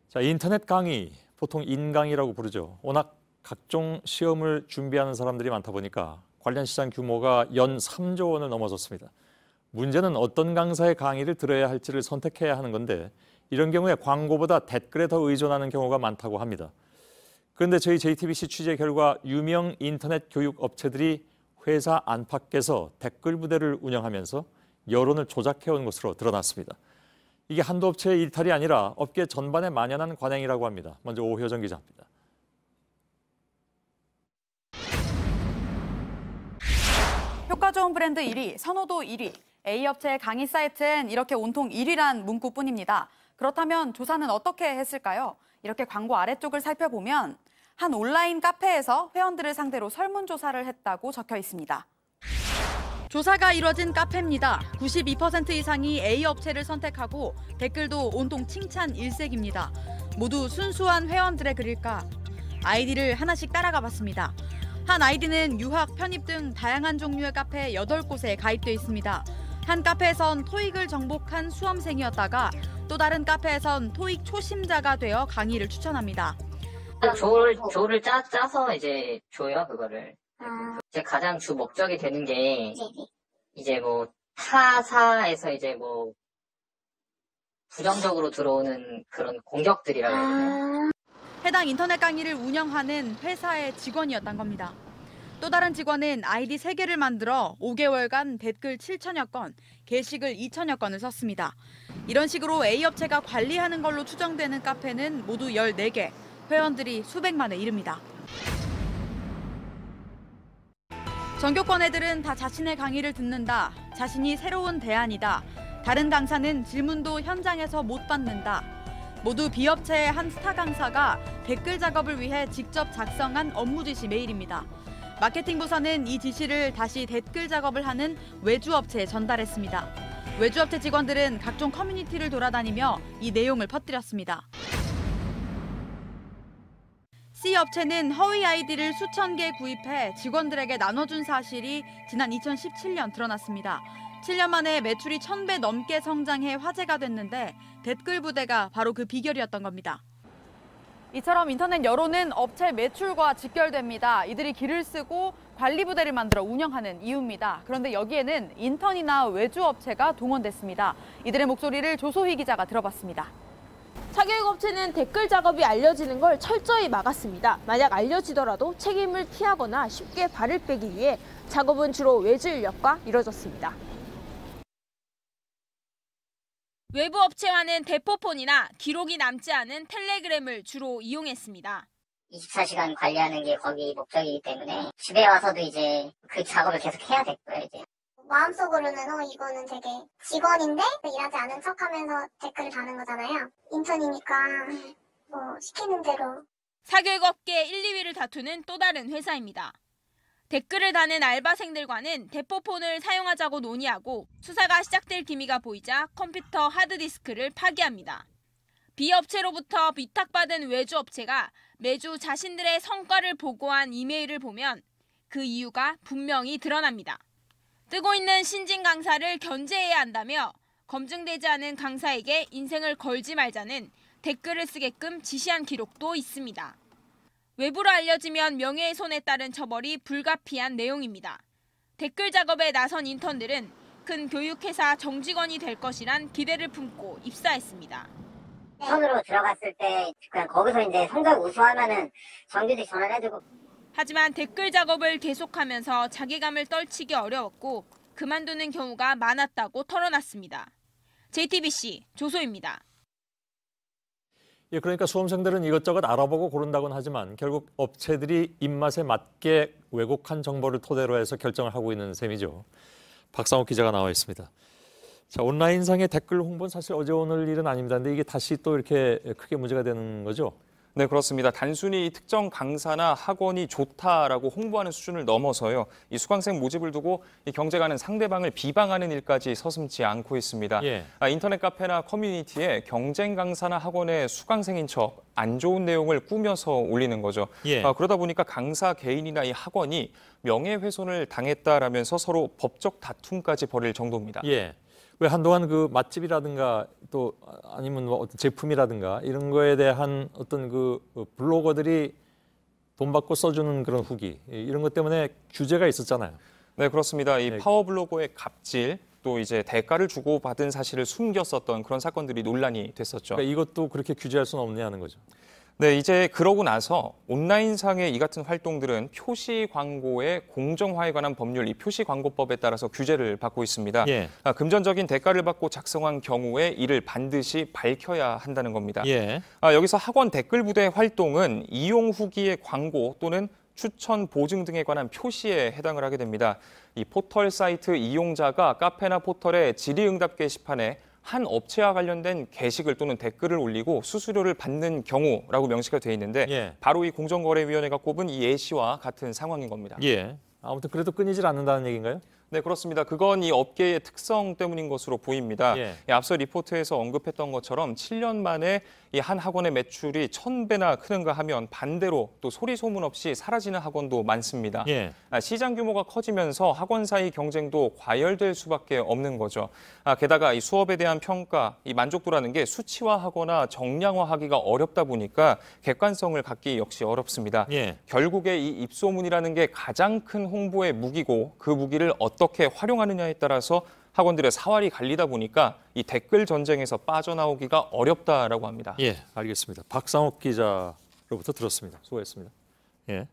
자, 인터넷 강의, 보통 인강의라고 부르죠. 워낙 각종 시험을 준비하는 사람들이 많다 보니까 관련 시장 규모가 연 3조 원을 넘어섰습니다. 문제는 어떤 강사의 강의를 들어야 할지를 선택해야 하는 건데 이런 경우에 광고보다 댓글에 더 의존하는 경우가 많다고 합니다. 그런데 저희 JTBC 취재 결과 유명 인터넷 교육 업체들이 회사 안팎에서 댓글 부대를 운영하면서 여론을 조작해온 것으로 드러났습니다. 이게 한두 업체의 일탈이 아니라 업계 전반에 만연한 관행이라고 합니다. 먼저 오효정 기자입니다. 효과 좋은 브랜드 1위, 선호도 1위. A업체의 강의 사이트엔 이렇게 온통 1위란 문구뿐입니다. 그렇다면 조사는 어떻게 했을까요? 이렇게 광고 아래쪽을 살펴보면 한 온라인 카페에서 회원들을 상대로 설문조사를 했다고 적혀 있습니다. 조사가 이뤄진 카페입니다. 92% 이상이 A업체를 선택하고 댓글도 온통 칭찬 일색입니다. 모두 순수한 회원들의 글일까? 아이디를 하나씩 따라가 봤습니다. 한 아이디는 유학, 편입 등 다양한 종류의 카페 8곳에 가입돼 있습니다. 한 카페에선 토익을 정복한 수험생이었다가 또 다른 카페에선 토익 초심자가 되어 강의를 추천합니다. 조를 짜서 이제 줘요, 그거를. 제 가장 주 목적이 되는 게 이제 뭐 타사에서 이제 뭐 부정적으로 들어오는 그런 공격들이라고 해야 되나요? 해당 인터넷 강의를 운영하는 회사의 직원이었던 겁니다. 또 다른 직원은 아이디 3개를 만들어 5개월간 댓글 7천여 건, 게시글 2천여 건을 썼습니다. 이런 식으로 A업체가 관리하는 걸로 추정되는 카페는 모두 14개, 회원들이 수백만에 이릅니다. 전교권 애들은 다 자신의 강의를 듣는다, 자신이 새로운 대안이다, 다른 강사는 질문도 현장에서 못 받는다. 모두 B업체의 한 스타 강사가 댓글 작업을 위해 직접 작성한 업무 지시 메일입니다. 마케팅 부서는 이 지시를 다시 댓글 작업을 하는 외주업체에 전달했습니다. 외주업체 직원들은 각종 커뮤니티를 돌아다니며 이 내용을 퍼뜨렸습니다. C업체는 허위 아이디를 수천 개 구입해 직원들에게 나눠준 사실이 지난 2017년 드러났습니다. 7년 만에 매출이 1000배 넘게 성장해 화제가 됐는데 댓글 부대가 바로 그 비결이었던 겁니다. 이처럼 인터넷 여론은 업체 매출과 직결됩니다. 이들이 길을 쓰고 관리 부대를 만들어 운영하는 이유입니다. 그런데 여기에는 인턴이나 외주업체가 동원됐습니다. 이들의 목소리를 조소희 기자가 들어봤습니다. 사교육업체는 댓글 작업이 알려지는 걸 철저히 막았습니다. 만약 알려지더라도 책임을 피하거나 쉽게 발을 빼기 위해 작업은 주로 외주 인력과 이뤄졌습니다. 외부 업체와는 대포폰이나 기록이 남지 않은 텔레그램을 주로 이용했습니다. 24시간 관리하는 게 거기 목적이기 때문에 집에 와서도 이제 그 작업을 계속 해야 됐고요, 이제. 마음속으로는 이거는 되게 직원인데 일하지 않은 척하면서 댓글을 다는 거잖아요. 인턴이니까 뭐 시키는 대로. 사교육업계 1, 2위를 다투는 또 다른 회사입니다. 댓글을 다는 알바생들과는 대포폰을 사용하자고 논의하고 수사가 시작될 기미가 보이자 컴퓨터 하드디스크를 파기합니다. B업체로부터 위탁받은 외주업체가 매주 자신들의 성과를 보고한 이메일을 보면 그 이유가 분명히 드러납니다. 뜨고 있는 신진 강사를 견제해야 한다며 검증되지 않은 강사에게 인생을 걸지 말자는 댓글을 쓰게끔 지시한 기록도 있습니다. 외부로 알려지면 명예훼손에 따른 처벌이 불가피한 내용입니다. 댓글 작업에 나선 인턴들은 큰 교육회사 정직원이 될 것이란 기대를 품고 입사했습니다. 인턴으로 들어갔을 때 그냥 거기서 이제 성적 우수하면은 정규직 전환해주고. 하지만 댓글 작업을 계속하면서 자괴감을 떨치기 어려웠고 그만두는 경우가 많았다고 털어놨습니다. JTBC 조소입니다. 예, 그러니까 수험생들은 이것저것 알아보고 고른다고는 하지만 결국 업체들이 입맛에 맞게 왜곡한 정보를 토대로 해서 결정을 하고 있는 셈이죠. 박상욱 기자가 나와 있습니다. 자, 온라인상의 댓글 홍보는 사실 어제 오늘 일은 아닙니다. 근데 이게 다시 또 이렇게 크게 문제가 되는 거죠? 네, 그렇습니다. 단순히 특정 강사나 학원이 좋다라고 홍보하는 수준을 넘어서요. 이 수강생 모집을 두고 이 경쟁하는 상대방을 비방하는 일까지 서슴지 않고 있습니다. 예. 인터넷 카페나 커뮤니티에 경쟁 강사나 학원의 수강생인 척 안 좋은 내용을 꾸며서 올리는 거죠. 예. 그러다 보니까 강사 개인이나 이 학원이 명예훼손을 당했다라면서 서로 법적 다툼까지 벌일 정도입니다. 예. 왜 한동안 그 맛집이라든가 또 아니면 뭐 어떤 제품이라든가 이런 거에 대한 어떤 그 블로거들이 돈 받고 써주는 그런 후기 이런 것 때문에 규제가 있었잖아요. 네, 그렇습니다. 이 네. 파워블로거의 갑질 또 이제 대가를 주고 받은 사실을 숨겼었던 그런 사건들이 논란이 됐었죠. 그러니까 이것도 그렇게 규제할 수는 없냐는 거죠. 네, 이제 그러고 나서 온라인상의 이 같은 활동들은 표시 광고의 공정화에 관한 법률, 이 표시 광고법에 따라서 규제를 받고 있습니다. 예. 금전적인 대가를 받고 작성한 경우에 이를 반드시 밝혀야 한다는 겁니다. 예. 여기서 학원 댓글 부대 활동은 이용 후기의 광고 또는 추천 보증 등에 관한 표시에 해당을 하게 됩니다. 이 포털 사이트 이용자가 카페나 포털의 질의응답 게시판에 한 업체와 관련된 게시글 또는 댓글을 올리고 수수료를 받는 경우라고 명시가 돼 있는데 예. 바로 이 공정거래위원회가 꼽은 이 예시와 같은 상황인 겁니다. 예. 아무튼 그래도 끊이질 않는다는 얘기인가요? 네, 그렇습니다. 그건 이 업계의 특성 때문인 것으로 보입니다. 예. 앞서 리포트에서 언급했던 것처럼 7년 만에 이 한 학원의 매출이 1000배나 크는가 하면 반대로 또 소리 소문 없이 사라지는 학원도 많습니다. 예. 시장 규모가 커지면서 학원 사이 경쟁도 과열될 수밖에 없는 거죠. 게다가 이 수업에 대한 평가, 이 만족도라는 게 수치화하거나 정량화하기가 어렵다 보니까 객관성을 갖기 역시 어렵습니다. 예. 결국에 이 입소문이라는 게 가장 큰 홍보의 무기고 그 무기를 어떻게 활용하느냐에 따라서 학원들의 사활이 갈리다 보니까 이 댓글 전쟁에서 빠져나오기가 어렵다라고 합니다. 예, 알겠습니다. 박상욱 기자로부터 들었습니다. 수고했습니다. 예.